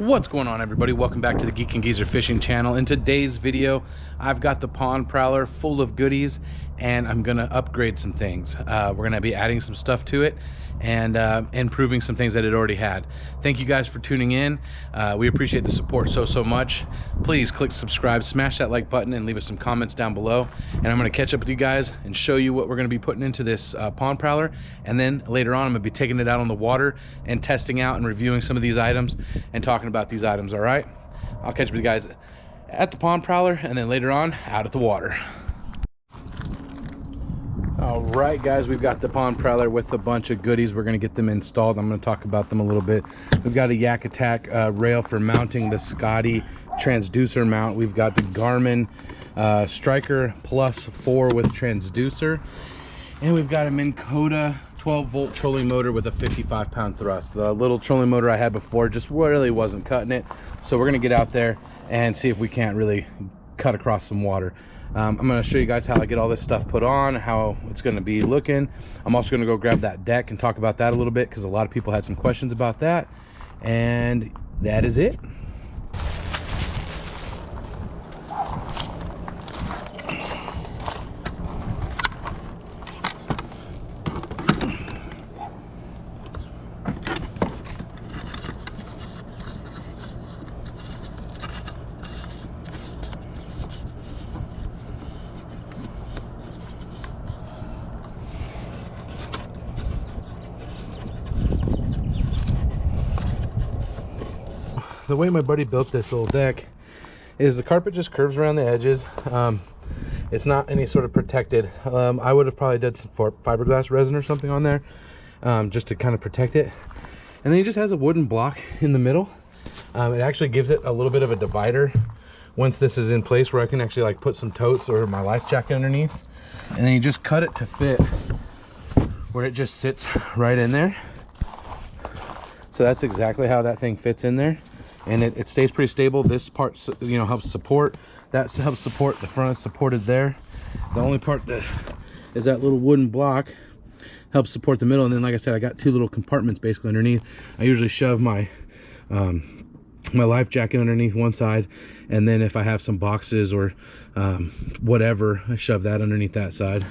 What's going on, everybody? Welcome back to the Geek and Geezer Fishing channel. In today's video, I've got the Pond Prowler full of goodies, and I'm gonna upgrade some things. We're gonna be adding some stuff to it and improving some things that it already had. Thank you guys for tuning in. We appreciate the support so much. Please click subscribe, smash that like button, and leave us some comments down below. And I'm gonna catch up with you guys and show you what we're gonna be putting into this Pond Prowler. And then later on, I'm gonna be taking it out on the water and testing out and reviewing some of these items and talking about these items. All right, I'll catch up with you guys at the Pond Prowler and then later on out at the water. All right, guys, we've got the Pond Prowler with a bunch of goodies. We're going to get them installed. I'm going to talk about them a little bit. We've got a Yak Attack rail for mounting the Scotty Transducer mount. We've got the Garmin Striker Plus 4 with Transducer. And we've got a Minnkota 12-volt trolling motor with a 55-pound thrust. The little trolling motor I had before just really wasn't cutting it. So we're going to get out there and see if we can't really cut across some water. I'm going to show you guys how I get all this stuff put on, how it's going to be looking. I'm also going to go grab that deck and talk about that a little bit because a lot of people had some questions about that. And that is it. The way my buddy built this little deck is the carpet just curves around the edges. It's not any sort of protected. I would have probably done some fiberglass resin or something on there just to kind of protect it. And then he just has a wooden block in the middle. It actually gives it a little bit of a divider once this is in place, where I can actually like put some totes or my life jacket underneath. And then you just cut it to fit where it just sits right in there. So that's exactly how that thing fits in there. And it stays pretty stable. This part, you know, helps support. That helps support. The front is supported there. The only part that is that little wooden block helps support the middle. And then, like I said, I got two little compartments basically underneath. I usually shove my my life jacket underneath one side, and then if I have some boxes or whatever, I shove that underneath that side.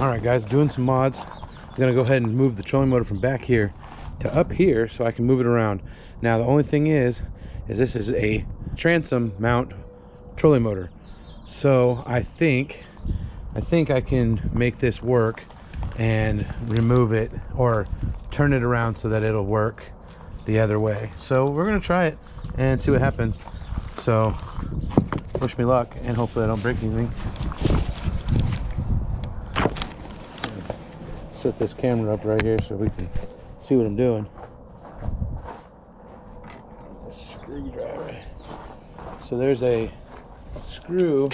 All right, guys, doing some mods. I'm gonna go ahead and move the trolling motor from back here to up here so I can move it around. Now, the only thing is this is a transom mount trolling motor. So I think I can make this work and remove it or turn it around so that it'll work the other way. So we're gonna try it and see what happens. So wish me luck, and hopefully I don't break anything. Set this camera up right here so we can see what I'm doing. Screwdriver. So there's a screw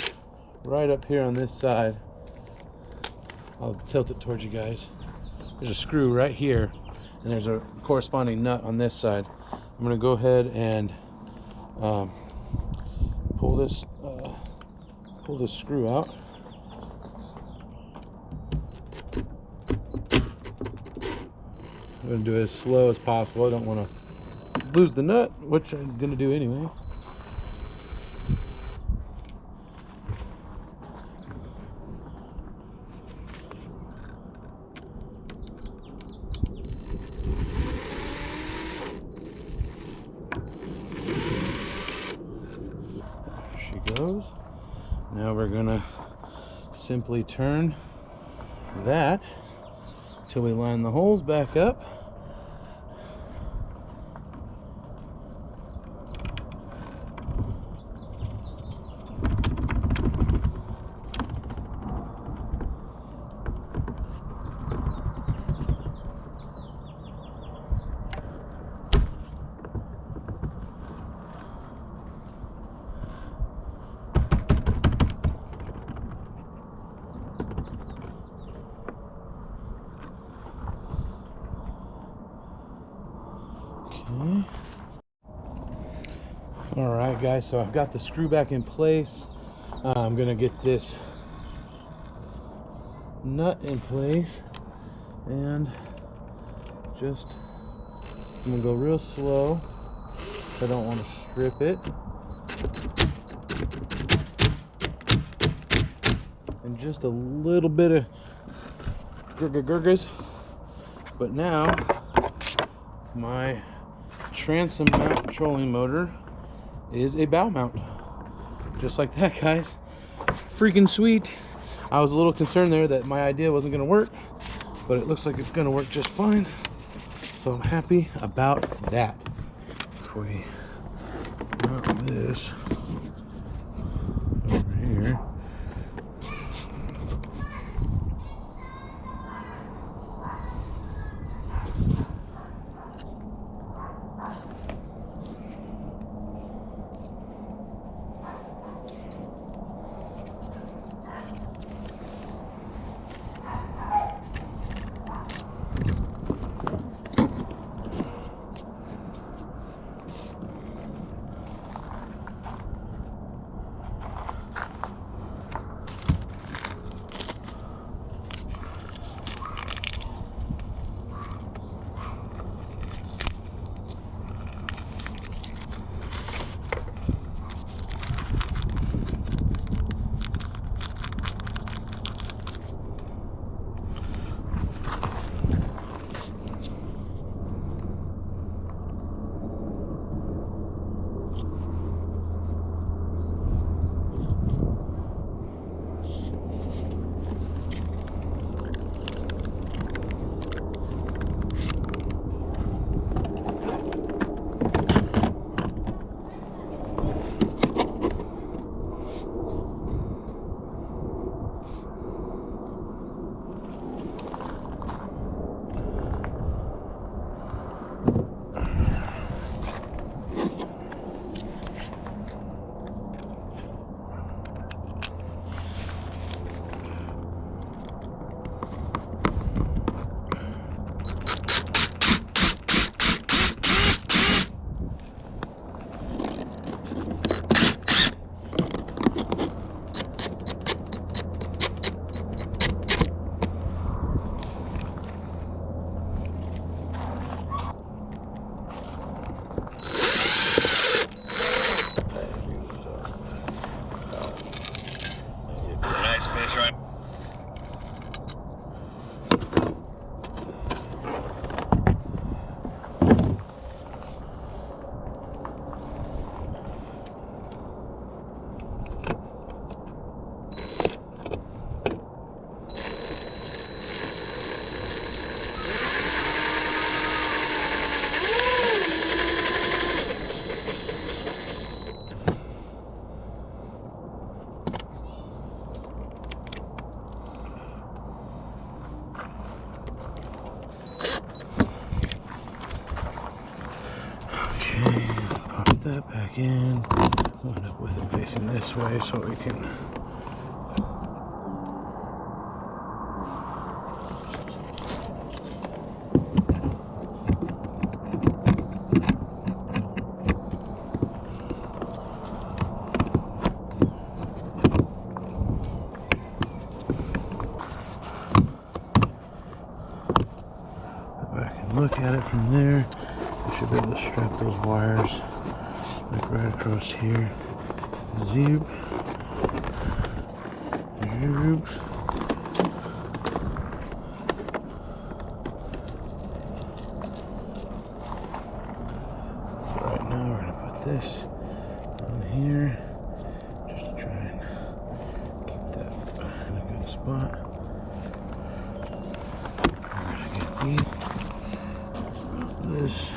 right up here on this side. I'll tilt it towards you guys. There's a screw right here, and there's a corresponding nut on this side. I'm gonna go ahead and pull this screw out. I'm gonna do it as slow as possible. I don't want to lose the nut, which I'm gonna do anyway. There she goes. Now we're gonna simply turn that till we line the holes back up. All right, guys, so I've got the screw back in place. I'm gonna get this nut in place, and just I'm gonna go real slow. I don't want to strip it, and just a little bit of gurgas. But now my transom mount trolling motor is a bow mount, just like that, guys. Freaking sweet. I was a little concerned there that my idea wasn't gonna work, but it looks like it's gonna work just fine, so I'm happy about that. If we mount this over here, that back in. We'll end up with it facing this way so we can. Look at it from there. I should be able to strap those wires like right across here. Zoop. Zoop. So right now we're gonna put this on here just to try and keep that in a good spot. We're gonna get these. This,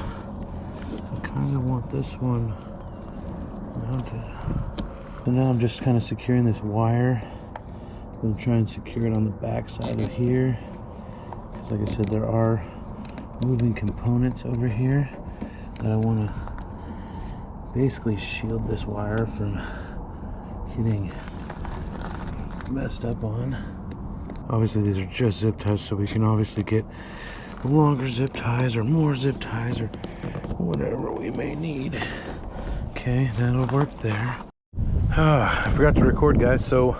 I kind of want this one mounted. So now I'm just kind of securing this wire. I'm trying to secure it on the back side of here. Because like I said, there are moving components over here that I want to basically shield this wire from getting messed up on. Obviously these are just zip ties, so we can obviously get longer zip ties or more zip ties or whatever we may need. Okay, that'll work there. I forgot to record, guys, so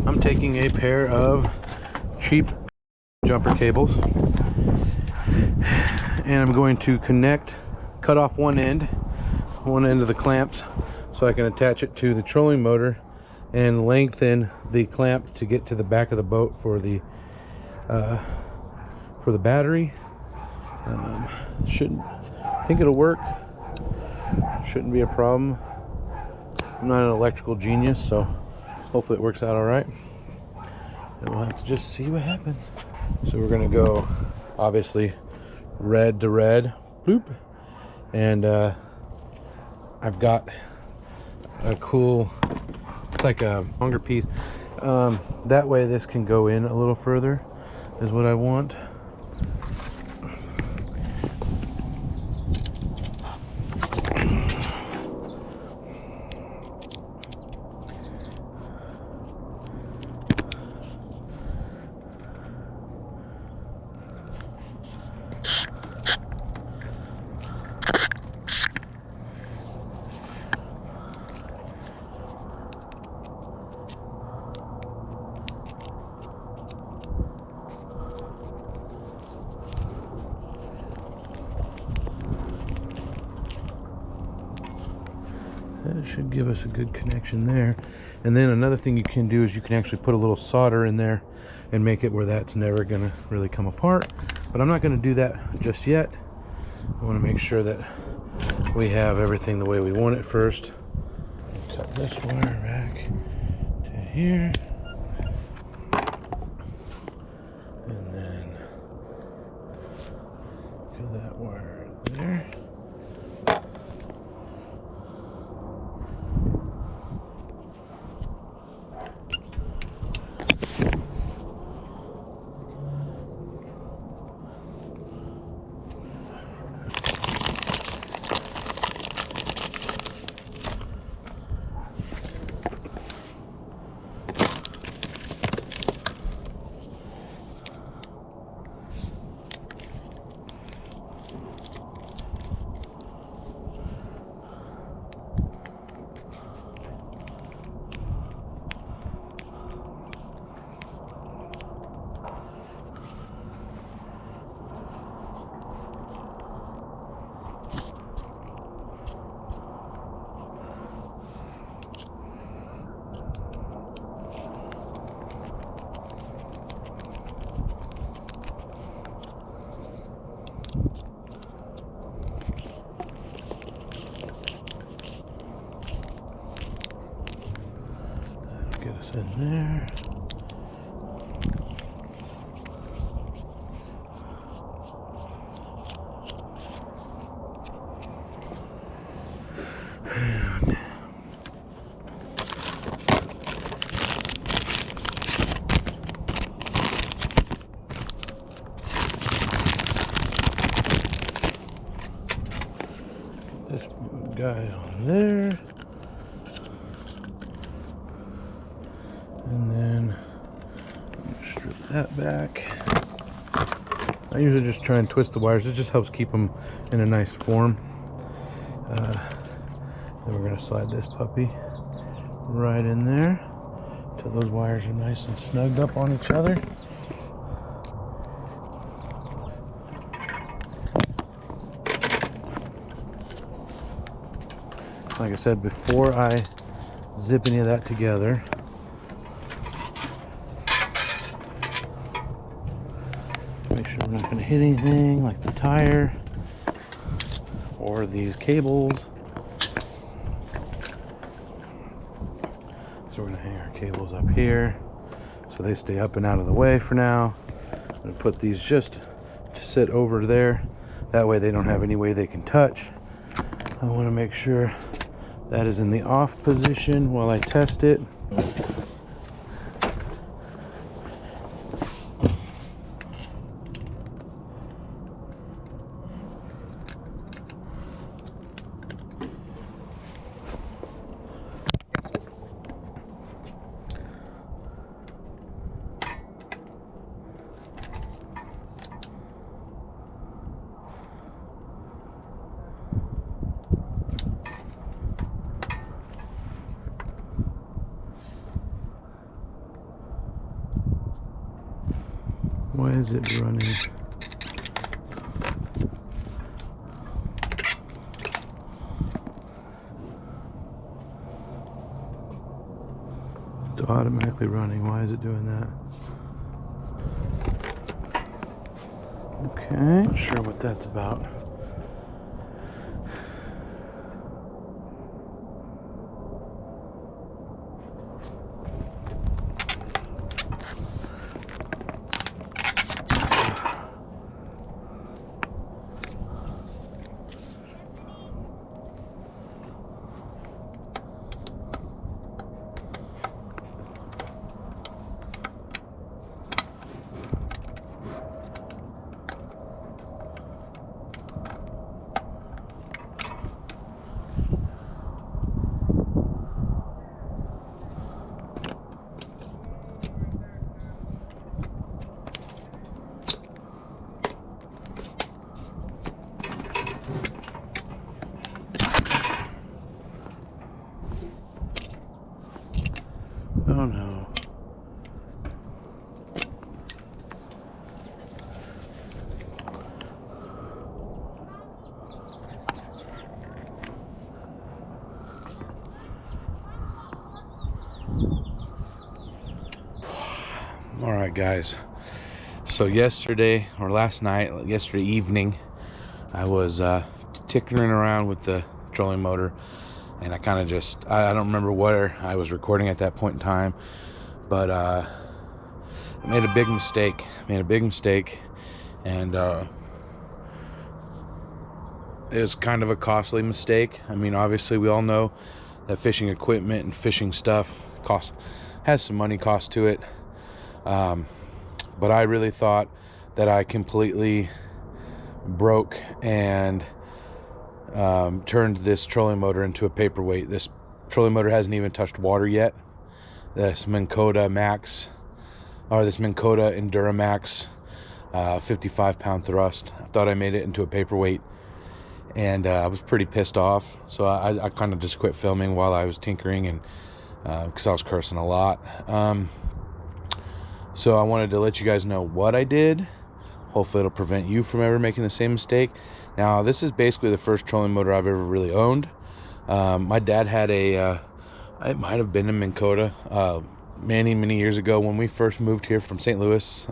I'm taking a pair of cheap jumper cables and I'm going to cut off one end of the clamps so I can attach it to the trolling motor and lengthen the clamp to get to the back of the boat for the battery. I think it'll work. Shouldn't be a problem. I'm not an electrical genius, so hopefully it works out all right. And we'll have to just see what happens. So we're gonna go, obviously, red to red, bloop. And I've got a cool, it's like a longer piece. That way this can go in a little further, is what I want. That should give us a good connection there. And then another thing you can do is you can actually put a little solder in there and make it where that's never gonna really come apart. But I'm not gonna do that just yet. I wanna make sure that we have everything the way we want it first. Cut this wire back to here. And then cut that wire there. Get us in there. And this guy on there. And then strip that back. I usually just try and twist the wires. It just helps keep them in a nice form. Then we're going to slide this puppy right in there till those wires are nice and snugged up on each other. Like I said, before I zip any of that together, make sure I'm not going to hit anything like the tire or these cables. So we're going to hang our cables up here so they stay up and out of the way for now. I'm going to put these just to sit over there. That way they don't have any way they can touch. I want to make sure that is in the off position while I test it. Why is it running? It's automatically running. Why is it doing that? Okay, not sure what that's about. Oh no. All right, guys. So yesterday or last night, yesterday evening, I was tinkering around with the trolling motor. And I kind of just, I don't remember where I was recording at that point in time, but I made a big mistake. And it was kind of a costly mistake. I mean, obviously we all know that fishing equipment and fishing stuff has some money cost to it. But I really thought that I completely broke and turned this trolling motor into a paperweight. This trolling motor hasn't even touched water yet. This Minnkota Max, or this Minnkota Enduramax 55-pound thrust. I thought I made it into a paperweight, and I was pretty pissed off. So I kind of just quit filming while I was tinkering, and because I was cursing a lot. So I wanted to let you guys know what I did. Hopefully it'll prevent you from ever making the same mistake. Now, this is basically the first trolling motor I've ever really owned. My dad had a, it might have been a Minnkota, many years ago when we first moved here from St. Louis.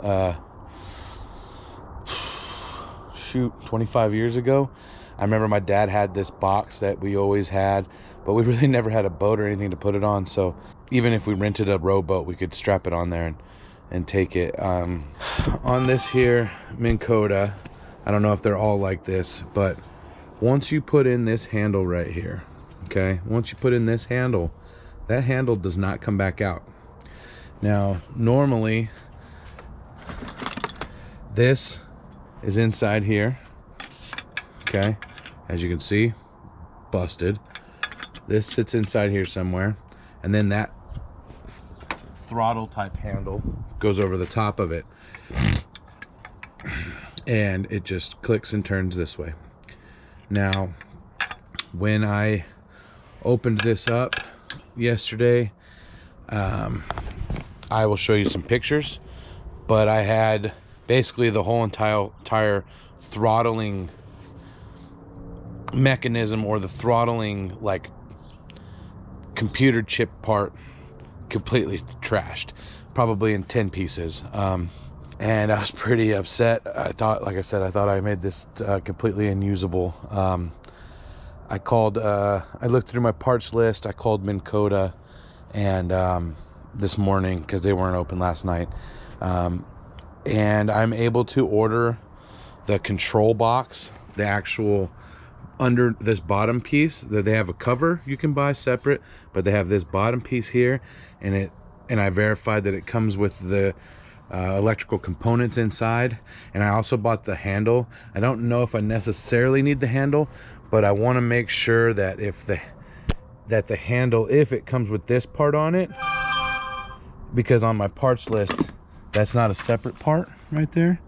25 years ago. I remember my dad had this box that we always had, but we really never had a boat or anything to put it on. So even if we rented a rowboat, we could strap it on there and take it. On this here Minnkota, I don't know if they're all like this, but once you put in this handle right here, okay, once you put in this handle, that handle does not come back out. Now, normally this is inside here, okay, as you can see, busted. This sits inside here somewhere, and then that throttle type handle goes over the top of it, and it just clicks and turns this way. Now, when I opened this up yesterday, I will show you some pictures, but I had basically the whole entire throttling mechanism, or the throttling like computer chip part, completely trashed, probably in 10 pieces. And I was pretty upset. I thought, like I said, I thought I made this completely unusable. I called, I looked through my parts list. I called Minnkota and this morning, because they weren't open last night. And I'm able to order the control box, the actual under this bottom piece, that they have a cover you can buy separate, but they have this bottom piece here, and I verified that it comes with the electrical components inside. And I also bought the handle. I don't know if I necessarily need the handle, but I want to make sure that the handle, if it comes with this part on it, because on my parts list that's not a separate part right there.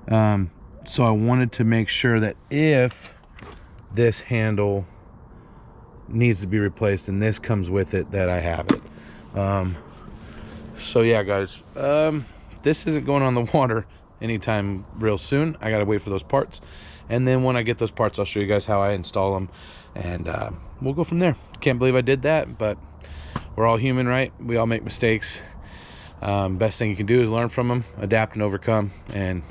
So I wanted to make sure that if this handle needs to be replaced and this comes with it, that I have it. So yeah, guys, this isn't going on the water anytime real soon. I gotta wait for those parts, and then when I get those parts, I'll show you guys how I install them, and we'll go from there. Can't believe I did that, but we're all human, right? We all make mistakes. Best thing you can do is learn from them, adapt and overcome, and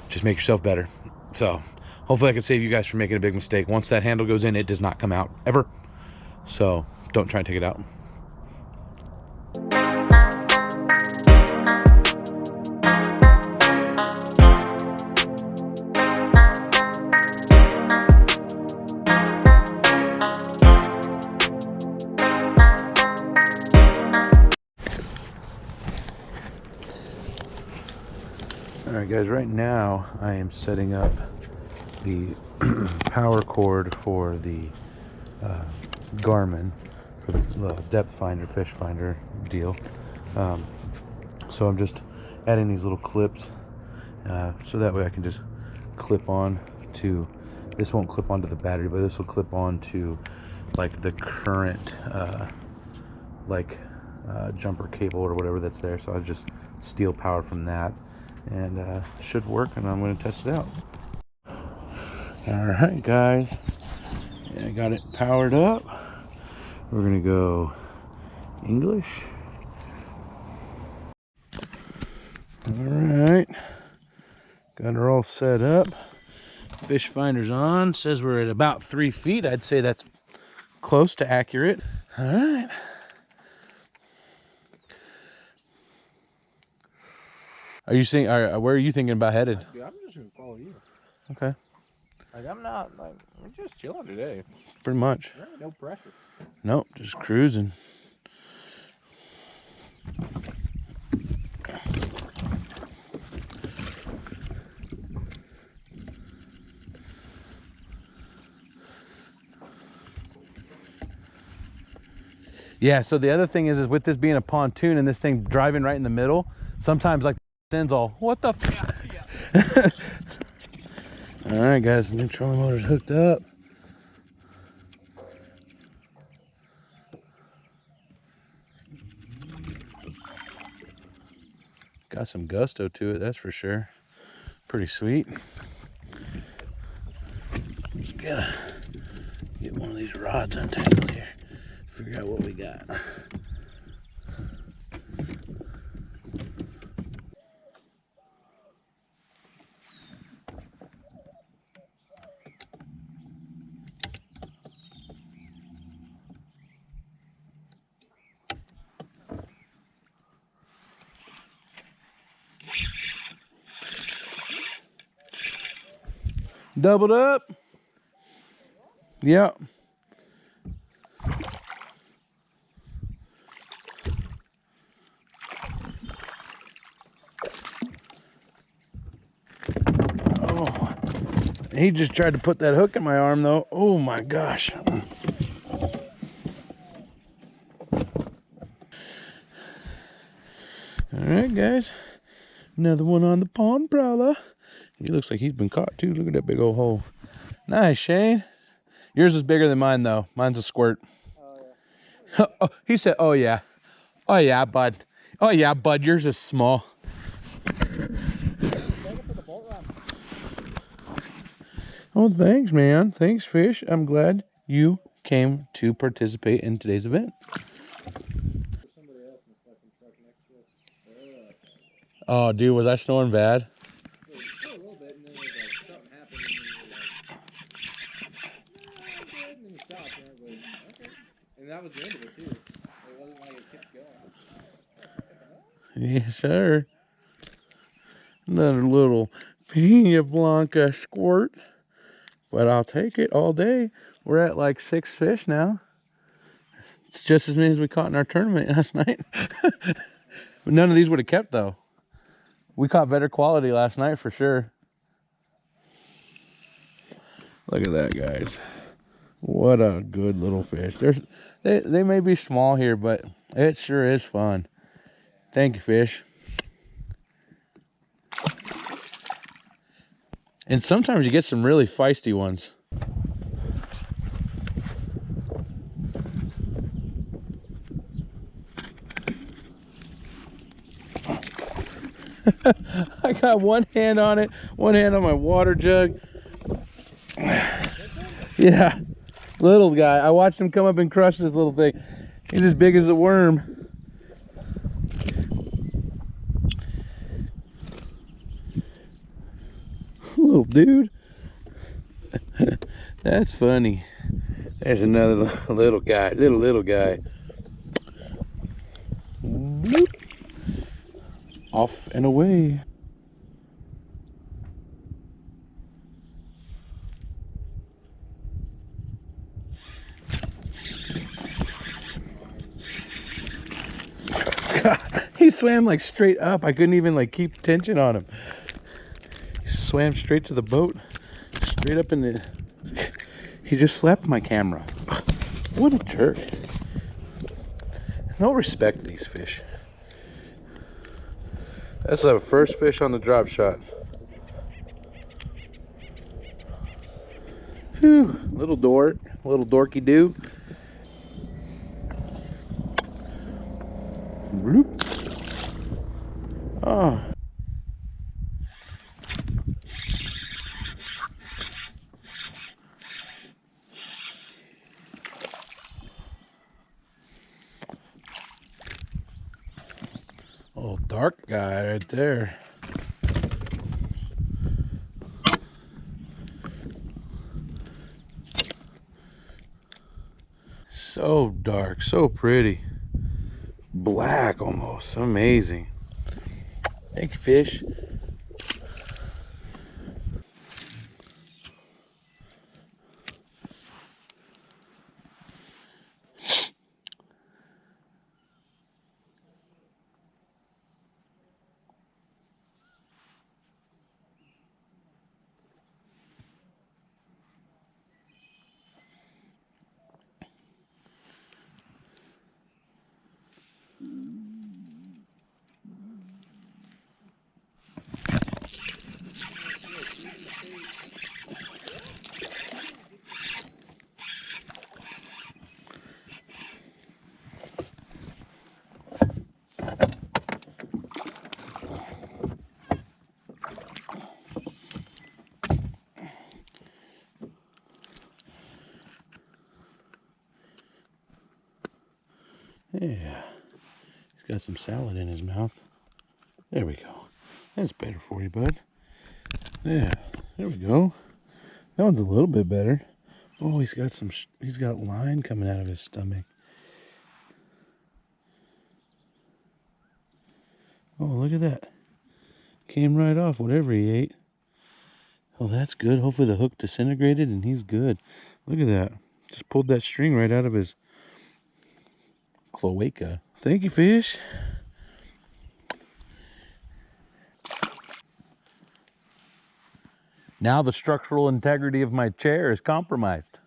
just make yourself better. So hopefully I can save you guys from making a big mistake. Once that handle goes in, it does not come out ever, so don't try and take it out. Alright guys, right now I am setting up the power cord for the Garmin, for the depth finder, fish finder deal. So I'm just adding these little clips, so that way I can just clip on to, this won't clip onto the battery, but this will clip on to like the current jumper cable or whatever that's there. So I just steal power from that, and should work, and I'm going to test it out. All right guys, I got it powered up. We're gonna go English. All right, got her all set up. Fish finder's on, says we're at about 3 feet. I'd say that's close to accurate. All right. Are you seeing, where are you thinking about headed? Dude, I'm just gonna follow you. Okay. Like, I'm not, like, we're just chilling today. Pretty much. There ain't no pressure. Nope, just cruising. Yeah, so the other thing is with this being a pontoon and this thing driving right in the middle, sometimes like the ends all, what the f? Yeah. All right, guys, the new trolling motor's hooked up. Got some gusto to it, that's for sure. Pretty sweet. Just gotta get one of these rods untangled here. Figure out what we got. Doubled up. Yep. Oh, he just tried to put that hook in my arm though. Oh my gosh. All right, guys. Another one on the Pond Prowler. He looks like he's been caught too. Look at that big old hole. Nice, Shane. Yours is bigger than mine, though. Mine's a squirt. Oh, yeah. Oh, he said, oh, yeah. Oh, yeah, bud. Oh, yeah, bud. Yours is small. Oh, thanks, man. Thanks, fish. I'm glad you came to participate in today's event. Oh, dude, was I snoring bad? A little bit, and then it was like something happened, and then you were like, no, I'm good, and then you stopped, and I was like, okay. And that was the end of it, too. It wasn't like it kept going. Yes, sir. Another little Pena Blanca squirt. But I'll take it all day. We're at like 6 fish now. It's just as many as we caught in our tournament last night. But none of these would have kept, though. We caught better quality last night for sure. Look at that, guys. What a good little fish. They may be small here, but it sure is fun. Thank you, fish. And sometimes you get some really feisty ones. I got one hand on it, one hand on my water jug. Yeah, little guy. I watched him come up and crush this little thing. He's as big as a worm. Little dude. That's funny. There's another little guy, little guy. Bloop. Off and away. God, he swam like straight up. I couldn't even like keep tension on him. He swam straight to the boat, straight up in the... He just slapped my camera. What a jerk. No respect to these fish. That's our first fish on the drop shot. Phew, little dorky do. Bloop. Oh. Oh, dark guy right there. So dark, so pretty. Black almost, amazing. Thank you, fish. Yeah, he's got some salad in his mouth. There we go. That's better for you, bud. Yeah, there we go. That one's a little bit better. Oh, he's got line coming out of his stomach. Oh, look at that. Came right off whatever he ate. Oh, that's good. Hopefully the hook disintegrated and he's good. Look at that. Just pulled that string right out of his cloaca. Thank you, fish. Now the structural integrity of my chair is compromised.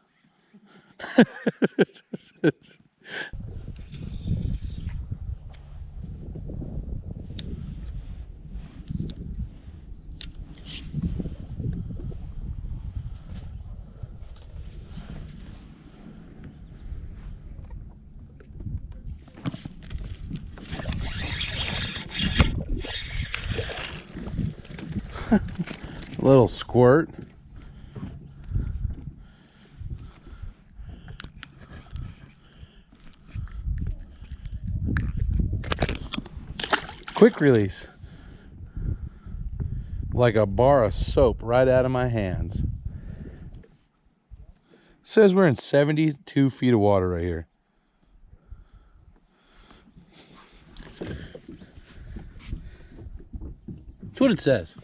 Little squirt. Quick release. Like a bar of soap right out of my hands. Says we're in 72 feet of water right here. That's what it says.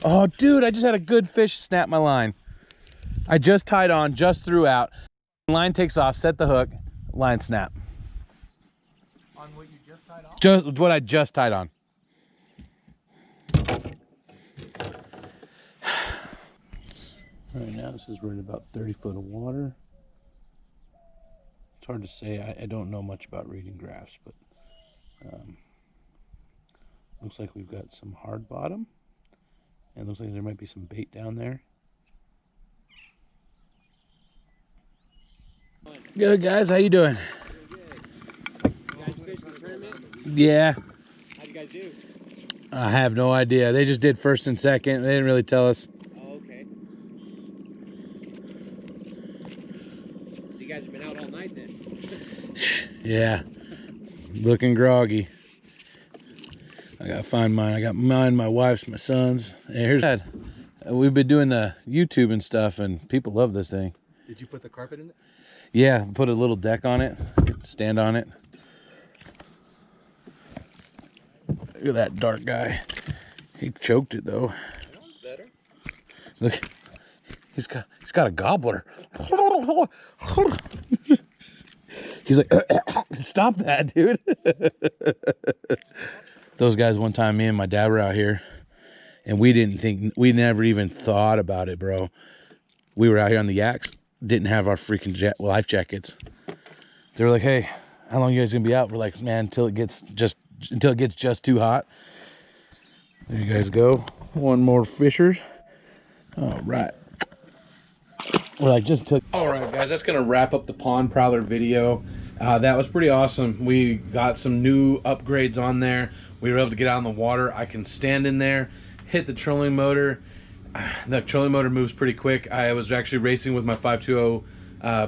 Oh, dude, I just had a good fish snap my line. I just tied on, just threw out. Line takes off, set the hook, line snap. On what you just tied off? Just what I just tied on. Right now, this is we're in about 30 foot of water. It's hard to say. I don't know much about reading graphs, but looks like we've got some hard bottom, and looks like there might be some bait down there. Good, guys. How you doing? Good. You guys fished the tournament? Yeah. How'd you guys do? I have no idea. They just did first and second. They didn't really tell us. Oh, okay. So you guys have been out all night then? Yeah. Looking groggy. I gotta find mine. I got mine, my wife's, my son's. And here's that. We've been doing the YouTube and stuff, and people love this thing. Did you put the carpet in it? Yeah, put a little deck on it, stand on it. Look at that dark guy. He choked it though. Better. Look, he's got a gobbler. He's like, stop that, dude. Those guys, one time, me and my dad were out here, and we never even thought about it, bro. We were out here on the yaks, didn't have our freaking life jackets. They were like, hey, how long you guys gonna be out? We're like, man, until it gets just too hot. There you guys go. One more fishers. All right. Well, I just took. All right, guys, that's gonna wrap up the Pond Prowler video. That was pretty awesome. We got some new upgrades on there. We were able to get out in the water. I can stand in there, hit the trolling motor. The trolling motor moves pretty quick. I was actually racing with my 520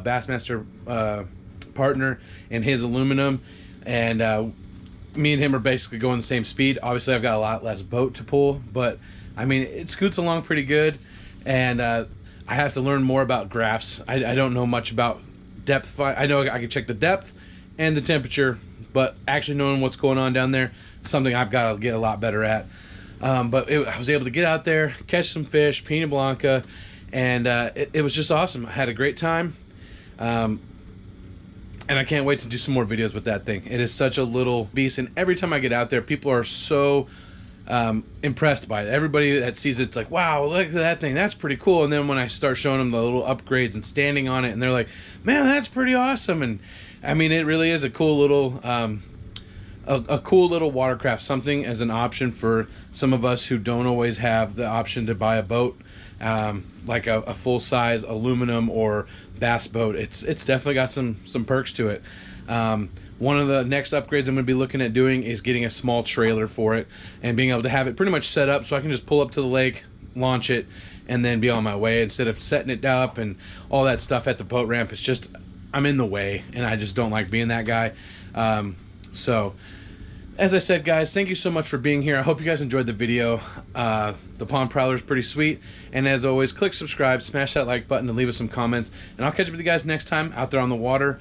Bassmaster partner and his aluminum, and me and him are basically going the same speed. Obviously, I've got a lot less boat to pull, but I mean, it scoots along pretty good. And I have to learn more about graphs. I don't know much about depth. I know I can check the depth and the temperature, but actually knowing what's going on down there, something I've got to get a lot better at. But I was able to get out there, catch some fish, Pena Blanca, and it was just awesome. I had a great time. And I can't wait to do some more videos with that thing. It is such a little beast, and every time I get out there, people are so impressed by it. Everybody that sees it's like, wow, look at that thing, that's pretty cool. And then when I start showing them the little upgrades and standing on it, and they're like, man, that's pretty awesome. And I mean, it really is a cool little a cool little watercraft, something as an option for some of us who don't always have the option to buy a boat, like a full-size aluminum or bass boat. It's definitely got some perks to it. One of the next upgrades I'm going to be looking at doing is getting a small trailer for it and being able to have it pretty much set up so I can just pull up to the lake, launch it, and then be on my way instead of setting it up and all that stuff at the boat ramp. It's just, I'm in the way, and I just don't like being that guy. So as I said, guys, thank you so much for being here. I hope you guys enjoyed the video. The Pond Prowler is pretty sweet. And as always, click subscribe, smash that like button, and leave us some comments. And I'll catch up with you guys next time out there on the water.